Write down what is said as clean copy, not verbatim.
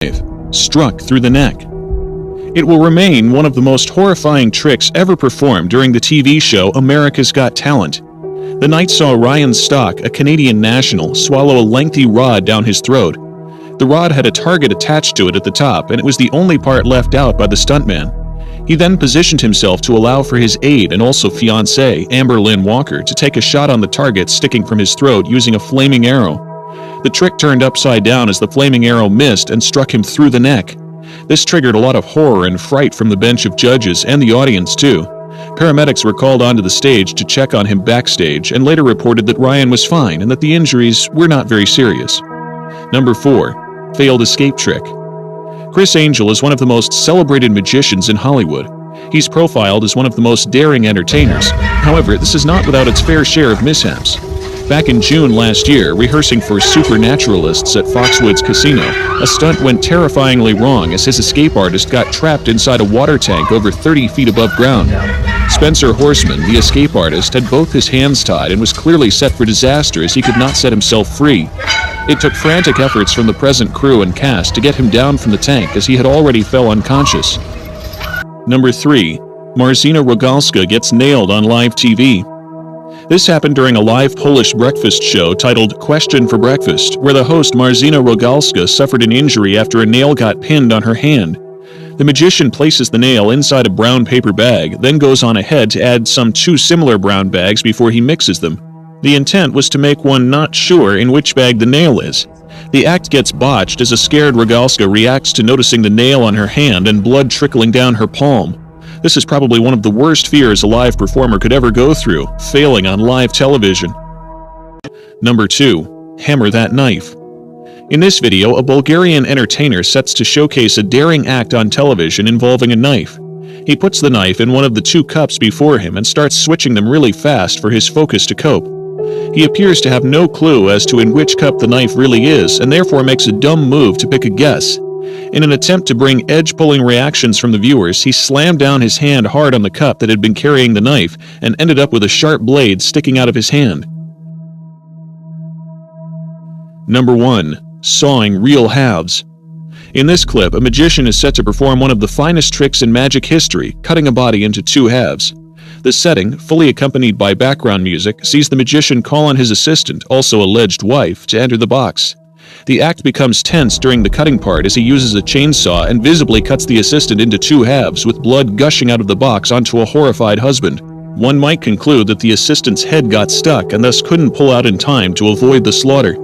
struck through the neck. It will remain one of the most horrifying tricks ever performed during the TV show America's Got Talent. The night saw Ryan Stock, a Canadian national, swallow a lengthy rod down his throat. The rod had a target attached to it at the top, and it was the only part left out by the stuntman. He then positioned himself to allow for his aide and also fiancée, Amber Lynn Walker, to take a shot on the target sticking from his throat using a flaming arrow. The trick turned upside down as the flaming arrow missed and struck him through the neck. This triggered a lot of horror and fright from the bench of judges and the audience too. Paramedics were called onto the stage to check on him backstage and later reported that Ryan was fine and that the injuries were not very serious. Number 4. Failed escape trick. Criss Angel is one of the most celebrated magicians in Hollywood. He's profiled as one of the most daring entertainers. However, this is not without its fair share of mishaps. Back in June last year, rehearsing for Supernaturalists at Foxwoods Casino, a stunt went terrifyingly wrong as his escape artist got trapped inside a water tank over 30 feet above ground. Spencer Horseman, the escape artist, had both his hands tied and was clearly set for disaster as he could not set himself free. It took frantic efforts from the present crew and cast to get him down from the tank as he had already fell unconscious. Number 3. Marzyna Rogalska gets nailed on live TV. This happened during a live Polish breakfast show titled Question for Breakfast, where the host Marzyna Rogalska suffered an injury after a nail got pinned on her hand. The magician places the nail inside a brown paper bag, then goes on ahead to add some 2 similar brown bags before he mixes them. The intent was to make one not sure in which bag the nail is. The act gets botched as a scared Rogalska reacts to noticing the nail on her hand and blood trickling down her palm. This is probably one of the worst fears a live performer could ever go through, failing on live television. Number 2. Hammer that knife. In this video, a Bulgarian entertainer sets to showcase a daring act on television involving a knife. He puts the knife in one of the 2 cups before him and starts switching them really fast for his focus to cope. He appears to have no clue as to in which cup the knife really is and therefore makes a dumb move to pick a guess. In an attempt to bring edge-pulling reactions from the viewers, he slammed down his hand hard on the cup that had been carrying the knife and ended up with a sharp blade sticking out of his hand. Number 1. Sawing real halves. In this clip, a magician is set to perform one of the finest tricks in magic history, cutting a body into 2 halves. The setting, fully accompanied by background music, sees the magician call on his assistant, also alleged wife, to enter the box. The act becomes tense during the cutting part as he uses a chainsaw and visibly cuts the assistant into 2 halves with blood gushing out of the box onto a horrified husband. One might conclude that the assistant's head got stuck and thus couldn't pull out in time to avoid the slaughter.